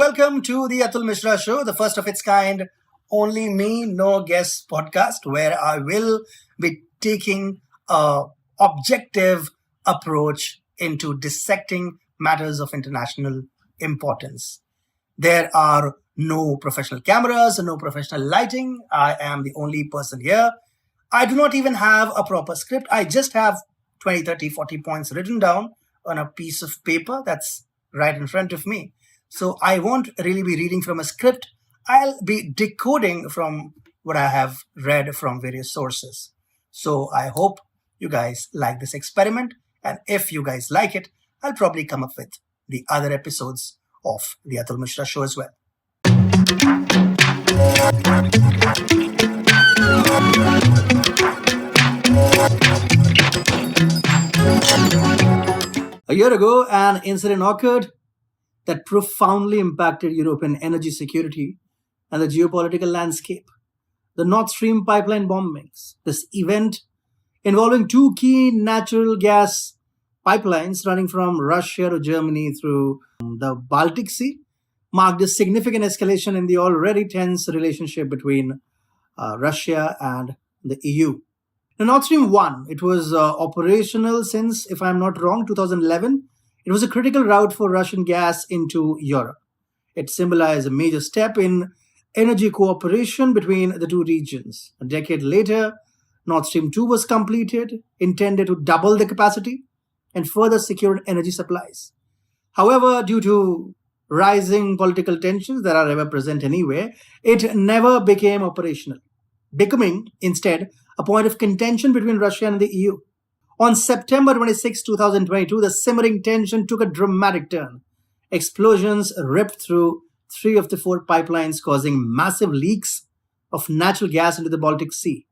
Welcome to the Atul Mishra Show, the first of its kind, only me, no guest podcast, where I will be taking a objective approach into dissecting matters of international importance. There are no professional cameras, no professional lighting. I am the only person here. I do not even have a proper script. I just have 20, 30, 40 points written down on a piece of paper that's right in front of me. So I won't really be reading from a script. I'll be decoding from what I have read from various sources. So I hope you guys like this experiment. And if you guys like it, I'll probably come up with the other episodes of the Atul Mishra Show as well. A year ago, an incident occurred that profoundly impacted European energy security and the geopolitical landscape. The Nord Stream pipeline bombings. This event, involving two key natural gas pipelines running from Russia to Germany through the Baltic Sea, marked a significant escalation in the already tense relationship between Russia and the EU. Now, Nord Stream 1, it was operational since, if I'm not wrong, 2011. It was a critical route for Russian gas into Europe. It symbolized a major step in energy cooperation between the two regions. A decade later, Nord Stream 2 was completed, intended to double the capacity and further secure energy supplies. However, due to rising political tensions that are ever present anyway, it never became operational, becoming instead a point of contention between Russia and the EU. On September 26, 2022, the simmering tension took a dramatic turn. Explosions ripped through 3 of the 4 pipelines, causing massive leaks of natural gas into the Baltic Sea.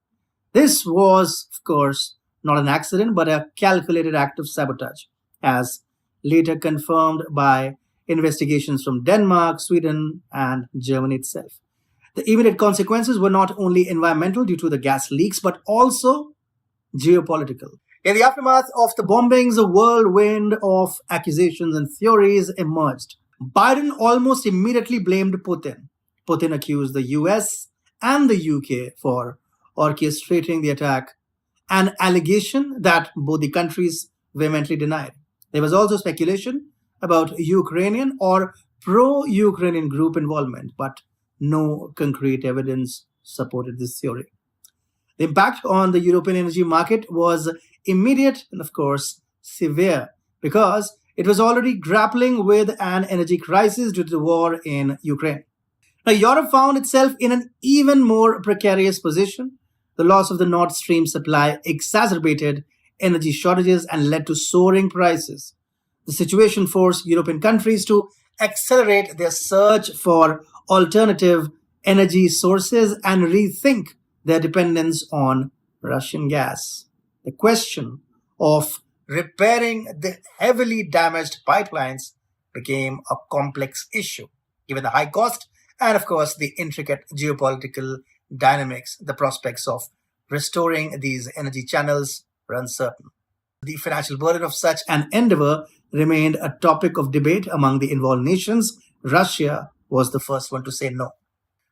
This was, of course, not an accident, but a calculated act of sabotage, as later confirmed by investigations from Denmark, Sweden, and Germany itself. The immediate consequences were not only environmental due to the gas leaks, but also geopolitical. In the aftermath of the bombings, a whirlwind of accusations and theories emerged. Biden almost immediately blamed Putin. Putin accused the US and the UK for orchestrating the attack, an allegation that both the countries vehemently denied. There was also speculation about Ukrainian or pro-Ukrainian group involvement, but no concrete evidence supported this theory. The impact on the European energy market was immediate and, of course, severe because it was already grappling with an energy crisis due to the war in Ukraine. Now, Europe found itself in an even more precarious position. The loss of the Nord Stream supply exacerbated energy shortages and led to soaring prices. The situation forced European countries to accelerate their search for alternative energy sources and rethink their dependence on Russian gas. The question of repairing the heavily damaged pipelines became a complex issue, given the high cost and, of course, the intricate geopolitical dynamics. The prospects of restoring these energy channels were uncertain. The financial burden of such an endeavor remained a topic of debate among the involved nations. Russia was the first one to say no.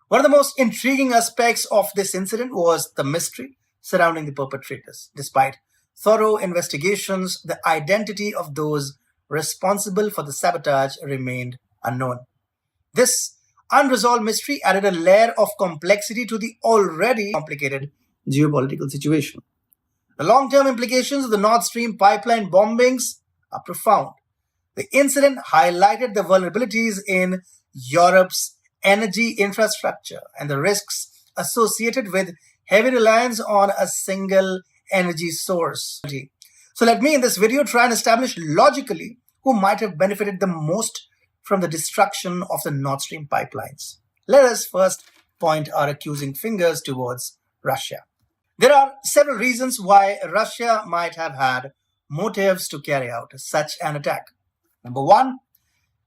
One of the most intriguing aspects of this incident was the mystery surrounding the perpetrators. Despite thorough investigations, the identity of those responsible for the sabotage remained unknown. This unresolved mystery added a layer of complexity to the already complicated geopolitical situation. The long-term implications of the Nord Stream pipeline bombings are profound. The incident highlighted the vulnerabilities in Europe's energy infrastructure and the risks associated with heavy reliance on a single energy source. So let me in this video try and establish logically who might have benefited the most from the destruction of the Nord Stream pipelines. Let us first point our accusing fingers towards Russia. There are several reasons why Russia might have had motives to carry out such an attack. Number one,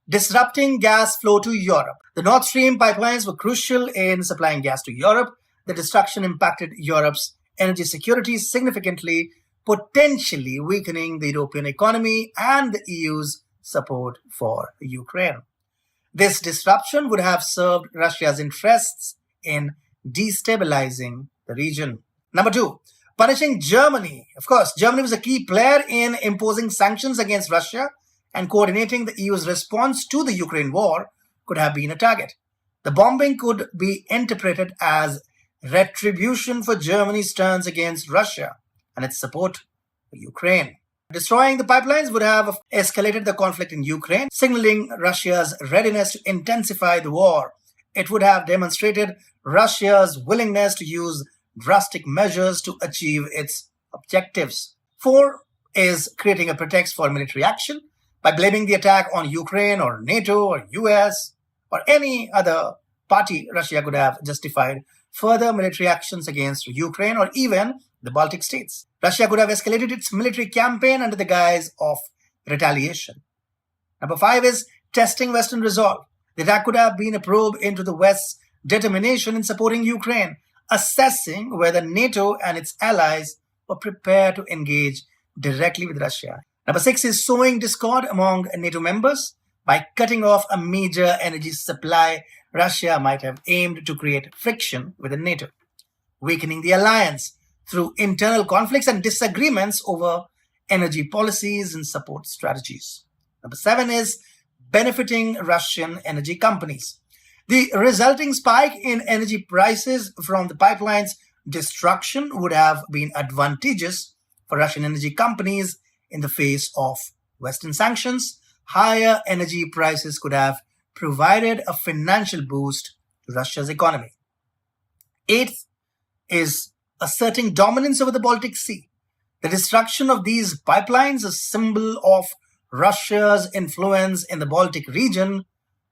disrupting gas flow to Europe. The Nord Stream pipelines were crucial in supplying gas to Europe. The destruction impacted Europe's energy security significantly, potentially weakening the European economy and the EU's support for Ukraine. This disruption would have served Russia's interests in destabilizing the region. Number two, punishing Germany. Of course, Germany was a key player in imposing sanctions against Russia, and coordinating the EU's response to the Ukraine war could have been a target. The bombing could be interpreted as retribution for Germany's turns against Russia and its support for Ukraine. Destroying the pipelines would have escalated the conflict in Ukraine, signaling Russia's readiness to intensify the war. It would have demonstrated Russia's willingness to use drastic measures to achieve its objectives. 4 is creating a pretext for military action by blaming the attack on Ukraine or NATO or US or any other party. Russia could have justified further military actions against Ukraine or even the Baltic states. Russia could have escalated its military campaign under the guise of retaliation. Number 5 is testing Western resolve. The attack could have been a probe into the West's determination in supporting Ukraine, assessing whether NATO and its allies were prepared to engage directly with Russia. Number 6 is sowing discord among NATO members. By cutting off a major energy supply, Russia might have aimed to create friction within NATO, weakening the alliance through internal conflicts and disagreements over energy policies and support strategies. Number 7 is benefiting Russian energy companies. The resulting spike in energy prices from the pipeline's destruction would have been advantageous for Russian energy companies in the face of Western sanctions. Higher energy prices could have provided a financial boost to Russia's economy. 8th is asserting dominance over the Baltic Sea. The destruction of these pipelines, a symbol of Russia's influence in the Baltic region,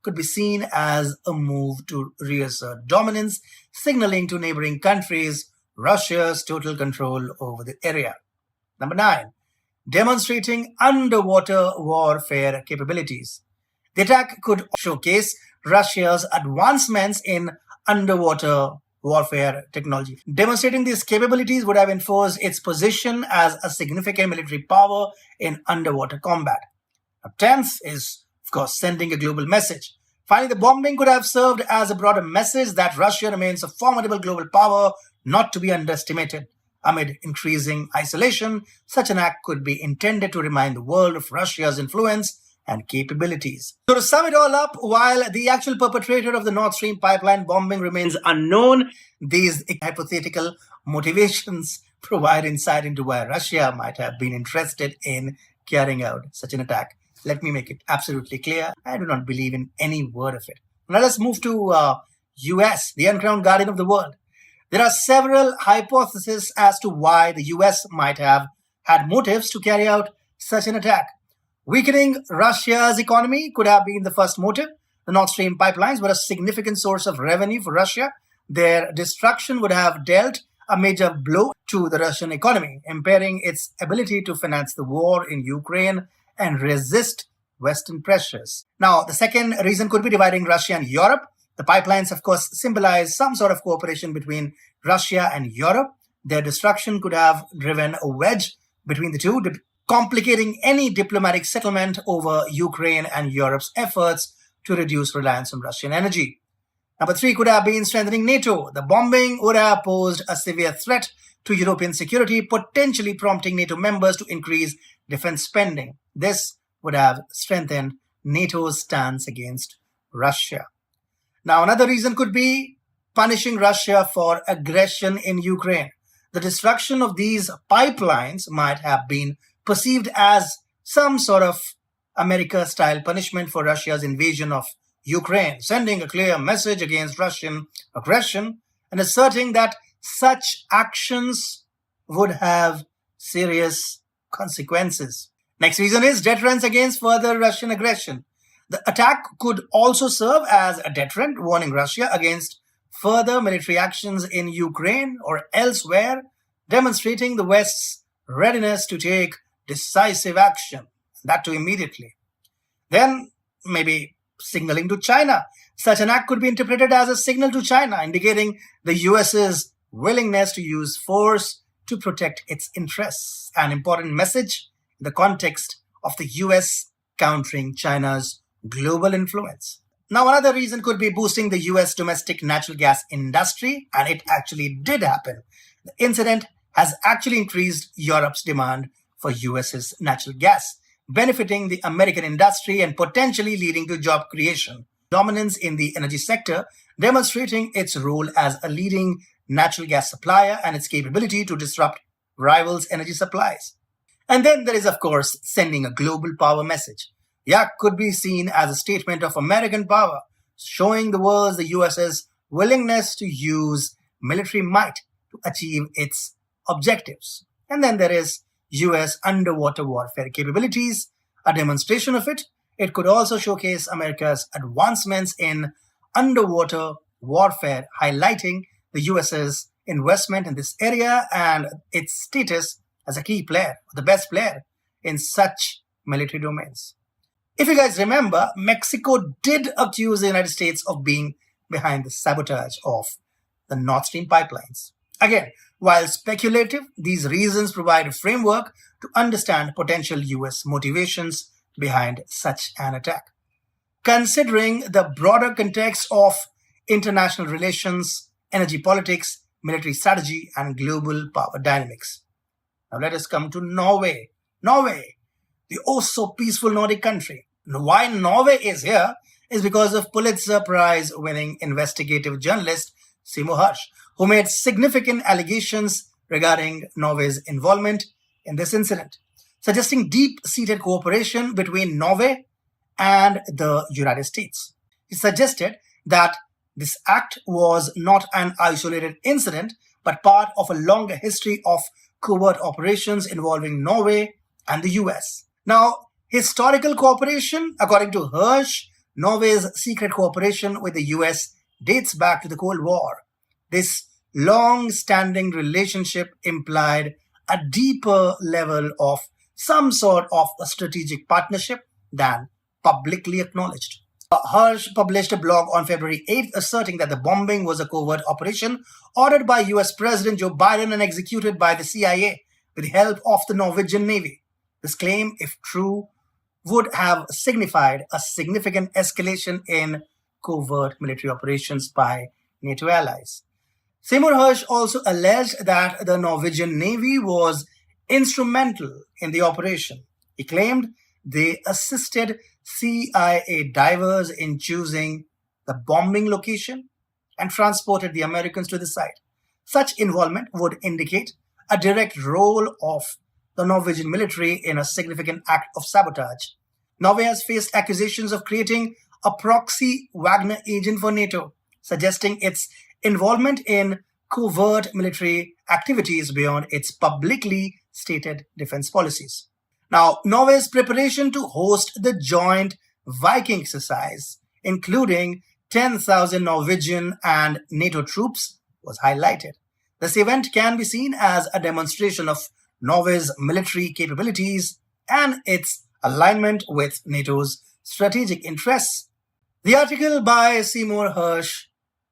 could be seen as a move to reassert dominance, signaling to neighboring countries Russia's total control over the area. Number 9, demonstrating underwater warfare capabilities. The attack could showcase Russia's advancements in underwater warfare technology. Demonstrating these capabilities would have enforced its position as a significant military power in underwater combat. Now, 10th is, of course, sending a global message. Finally, the bombing could have served as a broader message that Russia remains a formidable global power not to be underestimated. Amid increasing isolation, such an act could be intended to remind the world of Russia's influence and capabilities. So to sum it all up, while the actual perpetrator of the Nord Stream pipeline bombing remains unknown, these hypothetical motivations provide insight into why Russia might have been interested in carrying out such an attack. Let me make it absolutely clear, I do not believe in any word of it. Now let's move to US, the uncrowned guardian of the world. There are several hypotheses as to why the US might have had motives to carry out such an attack. Weakening Russia's economy could have been the first motive. The Nord Stream pipelines were a significant source of revenue for Russia. Their destruction would have dealt a major blow to the Russian economy, impairing its ability to finance the war in Ukraine and resist Western pressures. Now, the second reason could be dividing Russia and Europe. The pipelines, of course, symbolize some sort of cooperation between Russia and Europe. Their destruction could have driven a wedge between the two, complicating any diplomatic settlement over Ukraine and Europe's efforts to reduce reliance on Russian energy. Number 3 could have been strengthening NATO. The bombing would have posed a severe threat to European security, potentially prompting NATO members to increase defense spending. This would have strengthened NATO's stance against Russia. Now, another reason could be punishing Russia for aggression in Ukraine. The destruction of these pipelines might have been perceived as some sort of America-style punishment for Russia's invasion of Ukraine, sending a clear message against Russian aggression and asserting that such actions would have serious consequences. Next reason is deterrence against further Russian aggression. The attack could also serve as a deterrent, warning Russia against further military actions in Ukraine or elsewhere, demonstrating the West's readiness to take decisive action, that too immediately. Then maybe signaling to China. Such an act could be interpreted as a signal to China, indicating the US's willingness to use force to protect its interests. An important message in the context of the US countering China's global influence. Now, another reason could be boosting the US domestic natural gas industry, and it actually did happen. The incident has actually increased Europe's demand for US's natural gas, benefiting the American industry and potentially leading to job creation. Dominance in the energy sector, demonstrating its role as a leading natural gas supplier and its capability to disrupt rivals' energy supplies. And then there is, of course, sending a global power message. Yak could be seen as a statement of American power, showing the world the US's willingness to use military might to achieve its objectives. And then there is US underwater warfare capabilities, a demonstration of it. It could also showcase America's advancements in underwater warfare, highlighting the US's investment in this area and its status as a key player, the best player in such military domains. If you guys remember, Mexico did accuse the United States of being behind the sabotage of the Nord Stream pipelines. Again, while speculative, these reasons provide a framework to understand potential US motivations behind such an attack. Considering the broader context of international relations, energy politics, military strategy, and global power dynamics. Now let us come to Norway. Norway, the oh so peaceful Nordic country. Why Norway is here is because of Pulitzer Prize winning investigative journalist Seymour Hersh, who made significant allegations regarding Norway's involvement in this incident, suggesting deep-seated cooperation between Norway and the United States. He suggested that this act was not an isolated incident, but part of a longer history of covert operations involving Norway and the US. Now, historical cooperation, according to Hersh, Norway's secret cooperation with the US dates back to the Cold War. This long-standing relationship implied a deeper level of some sort of a strategic partnership than publicly acknowledged. Hersh published a blog on February 8th asserting that the bombing was a covert operation ordered by US President Joe Biden and executed by the CIA with the help of the Norwegian Navy. This claim, if true, would have signified a significant escalation in covert military operations by NATO allies. Seymour Hersh also alleged that the Norwegian Navy was instrumental in the operation. He claimed they assisted CIA divers in choosing the bombing location and transported the Americans to the site. Such involvement would indicate a direct role of the Norwegian military in a significant act of sabotage. Norway has faced accusations of creating a proxy Wagner agent for NATO, suggesting its involvement in covert military activities beyond its publicly stated defense policies. Now, Norway's preparation to host the joint Viking exercise, including 10,000 Norwegian and NATO troops, was highlighted. This event can be seen as a demonstration of Norway's military capabilities and its alignment with NATO's strategic interests. The article by Seymour Hersh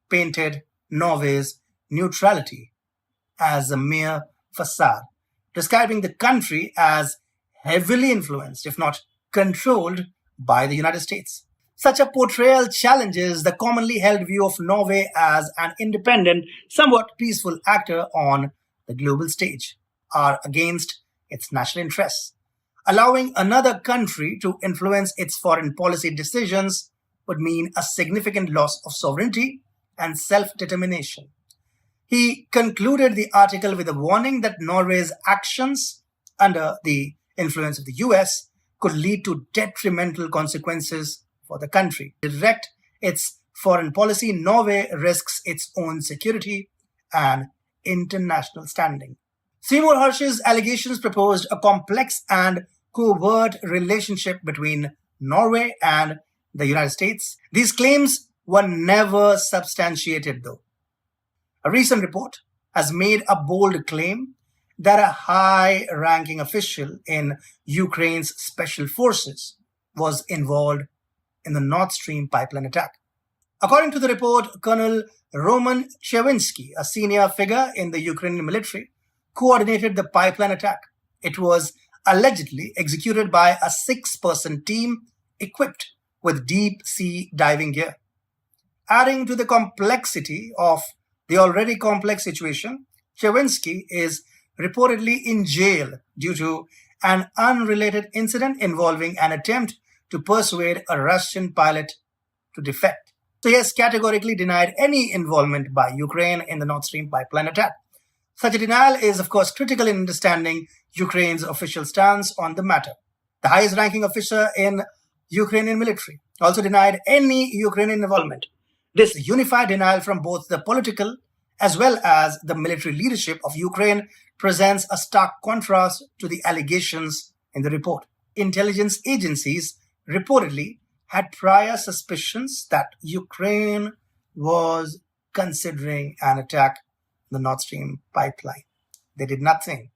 painted Norway's neutrality as a mere facade, describing the country as heavily influenced, if not controlled, by the United States. Such a portrayal challenges the commonly held view of Norway as an independent, somewhat peaceful actor on the global stage, or against its national interests. Allowing another country to influence its foreign policy decisions would mean a significant loss of sovereignty and self-determination. He concluded the article with a warning that Norway's actions under the influence of the US could lead to detrimental consequences for the country. To direct its foreign policy, Norway risks its own security and international standing. Seymour Hersh's allegations proposed a complex and covert relationship between Norway and the United States. These claims were never substantiated, though. A recent report has made a bold claim that a high-ranking official in Ukraine's special forces was involved in the Nord Stream pipeline attack. According to the report, Colonel Roman Chevinsky, a senior figure in the Ukrainian military, coordinated the pipeline attack. It was allegedly executed by a 6-person team equipped with deep sea diving gear. Adding to the complexity of the already complex situation, Chervinsky is reportedly in jail due to an unrelated incident involving an attempt to persuade a Russian pilot to defect. So he has categorically denied any involvement by Ukraine in the Nord Stream pipeline attack. Such a denial is, of course, critical in understanding Ukraine's official stance on the matter. The highest-ranking officer in Ukrainian military also denied any Ukrainian involvement. This unified denial from both the political as well as the military leadership of Ukraine presents a stark contrast to the allegations in the report. Intelligence agencies reportedly had prior suspicions that Ukraine was considering an attack on the Nord Stream pipeline. They did nothing.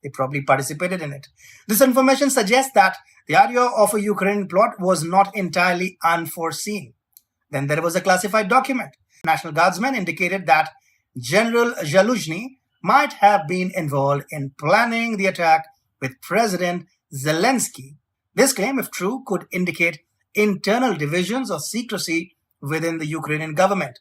They probably participated in it. This information suggests that the idea of a Ukrainian plot was not entirely unforeseen. Then there was a classified document. National Guardsmen indicated that General Zaluzhny might have been involved in planning the attack with President Zelensky. This claim, if true, could indicate internal divisions or secrecy within the Ukrainian government.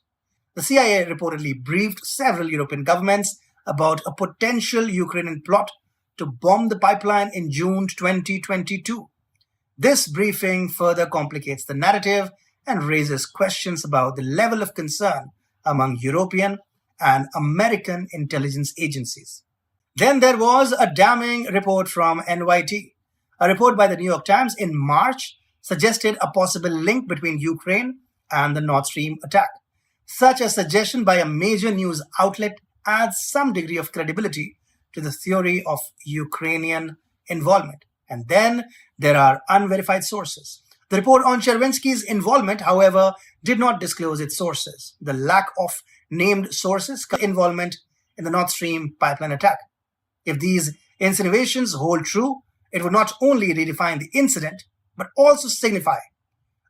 The CIA reportedly briefed several European governments about a potential Ukrainian plot to bomb the pipeline in June 2022. This briefing further complicates the narrative and raises questions about the level of concern among European and American intelligence agencies. Then there was a damning report from NYT. A report by the New York Times in March suggested a possible link between Ukraine and the Nord Stream attack. Such a suggestion by a major news outlet adds some degree of credibility to the theory of Ukrainian involvement. And then there are unverified sources. The report on Chervinsky's involvement, however, did not disclose its sources. The lack of named sources involvement in the Nord Stream pipeline attack. If these insinuations hold true, it would not only redefine the incident, but also signify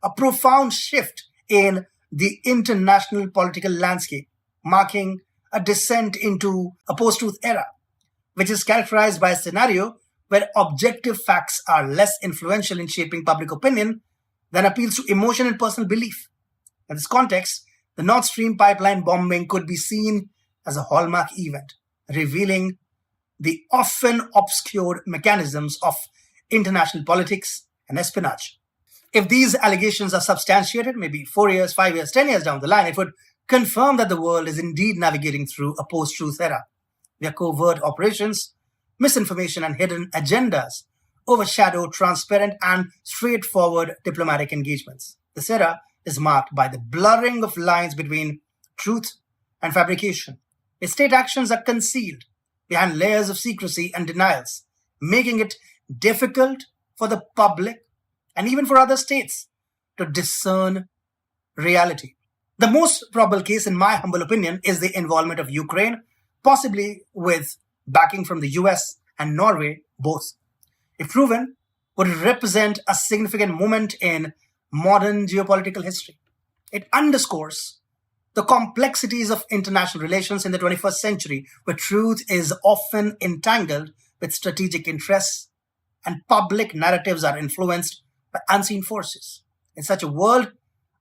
a profound shift in the international political landscape, marking a descent into a post-truth era, which is characterized by a scenario where objective facts are less influential in shaping public opinion than appeals to emotion and personal belief. In this context, the Nord Stream pipeline bombing could be seen as a hallmark event, revealing the often obscured mechanisms of international politics and espionage. If these allegations are substantiated, maybe 4 years, 5 years, 10 years down the line, it would confirm that the world is indeed navigating through a post-truth era, where covert operations, misinformation, and hidden agendas overshadow transparent and straightforward diplomatic engagements. This era is marked by the blurring of lines between truth and fabrication. State actions are concealed behind layers of secrecy and denials, making it difficult for the public and even for other states to discern reality. The most probable case, in my humble opinion, is the involvement of Ukraine, possibly with backing from the US and Norway both. If proven, would represent a significant moment in modern geopolitical history. It underscores the complexities of international relations in the 21st century, where truth is often entangled with strategic interests and public narratives are influenced by unseen forces. In such a world,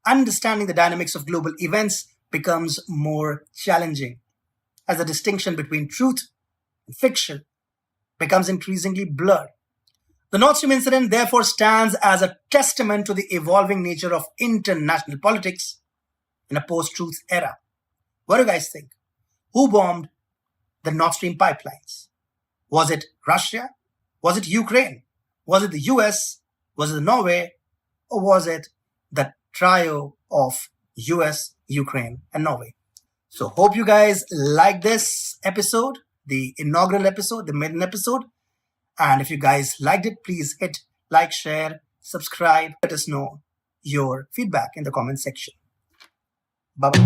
understanding the dynamics of global events becomes more challenging, as the distinction between truth and fiction becomes increasingly blurred. The Nord Stream incident therefore stands as a testament to the evolving nature of international politics in a post-truth era. What do you guys think? Who bombed the Nord Stream pipelines? Was it Russia? Was it Ukraine? Was it the US? Was it Norway? Or was it the trio of US, Ukraine, and Norway? So hope you guys like this episode, the inaugural episode, the maiden episode. And if you guys liked it, please hit like, share, subscribe. Let us know your feedback in the comment section. Bye-bye.